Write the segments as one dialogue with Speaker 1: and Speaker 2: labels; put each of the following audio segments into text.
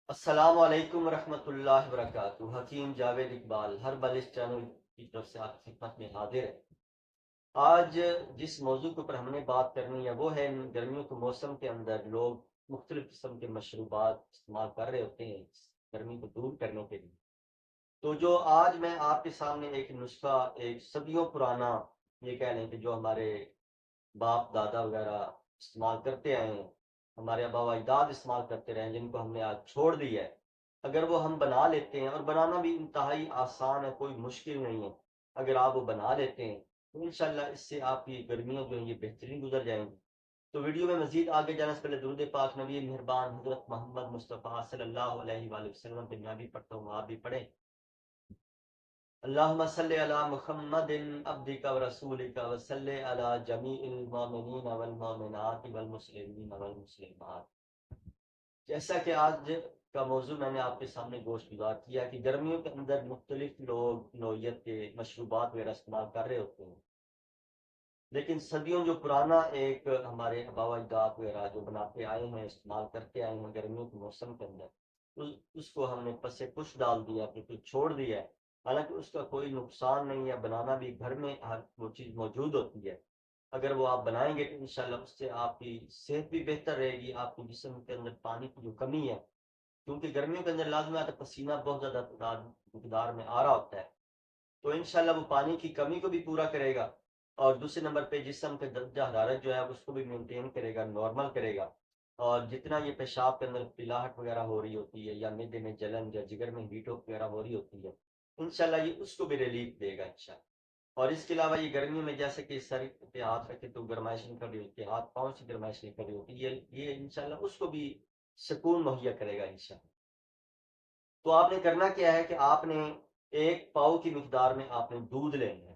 Speaker 1: السلام علیکم ورحمۃ اللہ وبرکاتہ۔ حکیم جاوید اقبال ہر بلش چینل کی طرف سے آپ کی خدمت میں حاضر ہے۔ آج جس موضوع کے اوپر ہم نے بات کرنی ہے وہ ہے گرمیوں کے موسم کے اندر لوگ مختلف قسم کے مشروبات استعمال کر رہے ہوتے ہیں گرمی کو دور کرنے کے لیے۔ تو جو آج میں آپ کے سامنے ایک نسخہ، ایک صدیوں پرانا، یہ کہہ لیں کہ جو ہمارے باپ دادا وغیرہ استعمال کرتے آئے ہیں، ہمارے آبا و اجداد استعمال کرتے رہے ہیں، جن کو ہم نے آج چھوڑ دیا ہے، اگر وہ ہم بنا لیتے ہیں، اور بنانا بھی انتہائی آسان ہے، کوئی مشکل نہیں ہے، اگر آپ وہ بنا لیتے ہیں تو انشاءاللہ اس سے آپ کی گرمیاں جو ہیں یہ بہترین گزر جائیں گی۔ تو ویڈیو میں مزید آگے جانے سے پہلے درود پاک نبی مہربان حضرت محمد مصطفیٰ صلی اللہ علیہ وآلہ وسلم پہ میں بھی پڑھتا ہوں، آپ بھی پڑھیں۔ اللہم صلی علی محمد عبدک و رسولک و صلی علی جمیع المؤمنین والمؤمنات والمسلمین والمسلمات۔ جیسا کہ آج کا موضوع میں نے آپ کے سامنے گوشت گزار کیا کہ گرمیوں کے اندر مختلف لوگ نوعیت کے مشروبات وغیرہ استعمال کر رہے ہوتے ہیں، لیکن صدیوں جو پرانا ایک ہمارے آبا و اجداد وغیرہ جو بناتے آئے ہیں، استعمال کرتے آئے ہیں گرمیوں کے موسم کے اندر، اس کو ہم نے پس پش ڈال دیا، بالکل چھوڑ دیا ہے۔ حالانکہ اس کا کوئی نقصان نہیں ہے، بنانا بھی گھر میں ہر وہ چیز موجود ہوتی ہے، اگر وہ آپ بنائیں گے تو انشاءاللہ اس سے آپ کی صحت بھی بہتر رہے گی، آپ کے جسم کے اندر پانی کی جو کمی ہے، کیونکہ گرمیوں کے اندر لازمی آتا ہے، پسینہ بہت زیادہ مقدار میں آ رہا ہوتا ہے، تو انشاءاللہ وہ پانی کی کمی کو بھی پورا کرے گا، اور دوسرے نمبر پہ جسم کا درجہ حرارت جو ہے اس کو بھی مینٹین کرے گا، نارمل کرے گا، اور جتنا یہ پیشاب کے اندر پلاہٹ وغیرہ ہو رہی ہوتی ہے، یا معدے میں جلن یا جگر میں ہیٹ وغیرہ ہو رہی ہوتی ہے، انشاءاللہ یہ اس کو بھی ریلیف دے گا انشاءاللہ۔ اور اس کے علاوہ یہ گرمیوں میں جیسے کہ سر پہ ہاتھ رکھے تو گرمائش نکل رہی ہوتی ہے، ہاتھ پاؤں سے گرمائش نکل رہی ہوتی ہے، یہ انشاءاللہ اس کو بھی سکون مہیا کرے گا انشاءاللہ۔ تو آپ نے کرنا کیا ہے کہ آپ نے ایک پاؤ کی مقدار میں آپ نے دودھ لینا ہے،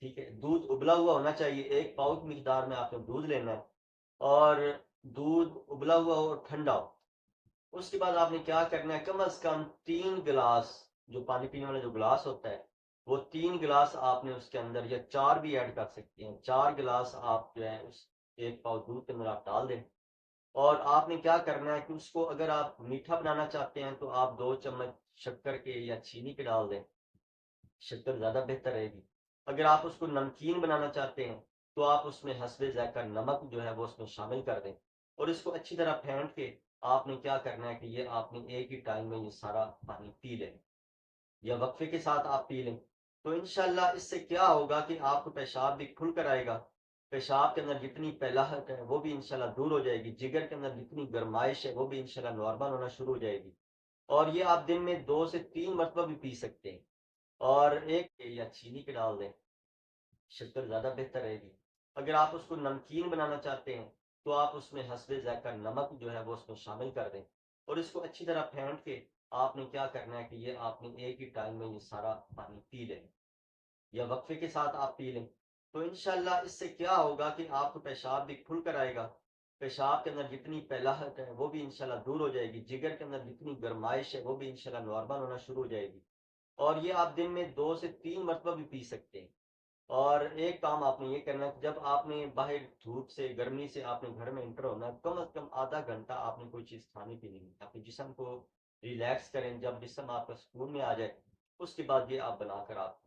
Speaker 1: ٹھیک ہے، دودھ ابلا ہوا ہونا چاہیے، ایک پاؤ کی مقدار میں آپ نے دودھ لینا ہے، اور دودھ ابلا ہوا اور ٹھنڈا ہو۔ اس کے بعد آپ نے کیا کرنا ہے، کم از کم 3 گلاس، جو پانی پینے والا جو گلاس ہوتا ہے وہ 3 گلاس آپ نے اس کے اندر، یا 4 بھی ایڈ کر سکتے ہیں، 4 گلاس آپ جو ہے اس ایک پاؤ دودھ کے اندر آپ ڈال دیں۔ اور آپ نے کیا کرنا ہے کہ اس کو اگر آپ میٹھا بنانا چاہتے ہیں تو آپ 2 چمچ شکر کے یا چینی کے ڈال دیں، شکر زیادہ بہتر رہے گی۔ اگر آپ اس کو نمکین بنانا چاہتے ہیں تو آپ اس میں حسب ذائقہ نمک جو ہے وہ اس میں شامل کر دیں، اور اس کو اچھی طرح پھینٹ کے آپ نے کیا کرنا ہے کہ یہ آپ نے ایک ہی ٹائم میں یہ سارا پانی پی لیں، یا وقفے کے ساتھ آپ پی لیں، تو انشاءاللہ اس سے کیا ہوگا کہ آپ کو پیشاب بھی کھل کر آئے گا، پیشاب کے اندر جتنی پہلاہٹ ہے وہ بھی انشاءاللہ دور ہو جائے گی، جگر کے اندر جتنی گرمائش ہے وہ بھی انشاءاللہ نارمل ہونا شروع ہو جائے گی، اور یہ آپ دن میں 2 سے 3 مرتبہ بھی پی سکتے ہیں، اور ایک یا چینی کے ڈال دیں، شکر زیادہ بہتر رہے گی۔ اگر آپ اس کو نمکین بنانا چاہتے ہیں تو آپ اس میں حسب ذائقہ نمک جو ہے وہ اس میں شامل کر دیں، اور اس کو اچھی طرح پھینٹ کے آپ نے کیا کرنا ہے کہ یہ آپ نے ایک ہی ٹائم میں یہ سارا پانی پی لیں، یا وقفے کے ساتھ آپ پی لیں، تو انشاءاللہ اس سے کیا ہوگا کہ آپ کو پیشاب بھی کھل کر آئے گا، پیشاب کے اندر جتنی پہلاہٹ ہے وہ بھی انشاءاللہ دور ہو جائے گی، جگر کے اندر جتنی گرمائش ہے وہ بھی انشاءاللہ نارمل ہونا شروع ہو جائے گی، اور یہ آپ دن میں 2 سے 3 مرتبہ بھی پی سکتے ہیں۔ اور ایک کام آپ نے یہ کرنا ہے کہ جب آپ نے باہر دھوپ سے، گرمی سے آپ نے گھر میں انٹر ہونا ہے، کم از کم آدھا گھنٹہ آپ نے کوئی چیز کھانی پینی ہے، اپنے جسم کو ریلیکس کریں، جب جسم آپ کا سکون میں آ جائے اس کے بعد یہ آپ بنا کر آپ،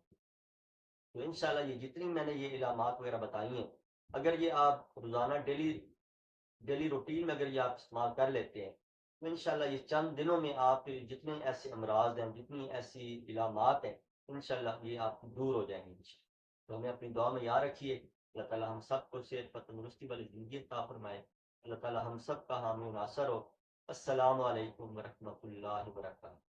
Speaker 1: تو انشاءاللہ یہ جتنی میں نے یہ علامات وغیرہ بتائی ہیں، اگر یہ آپ روزانہ ڈیلی روٹین میں اگر یہ آپ استعمال کر لیتے ہیں تو انشاءاللہ یہ چند دنوں میں آپ کے جتنے ایسے امراض ہیں، جتنی ایسی علامات ہیں، انشاءاللہ یہ آپ دور ہو جائیں گے انشاءاللہ۔ تو ہمیں اپنی دعا میں یاد رکھیے، اللہ تعالیٰ ہم سب کو صحت و تندرستی والی زندگی عطا فرمائے، اللہ تعالیٰ ہم سب کا حامی و ناصر ہو۔ السلام علیکم ورحمۃ اللہ وبرکاتہ۔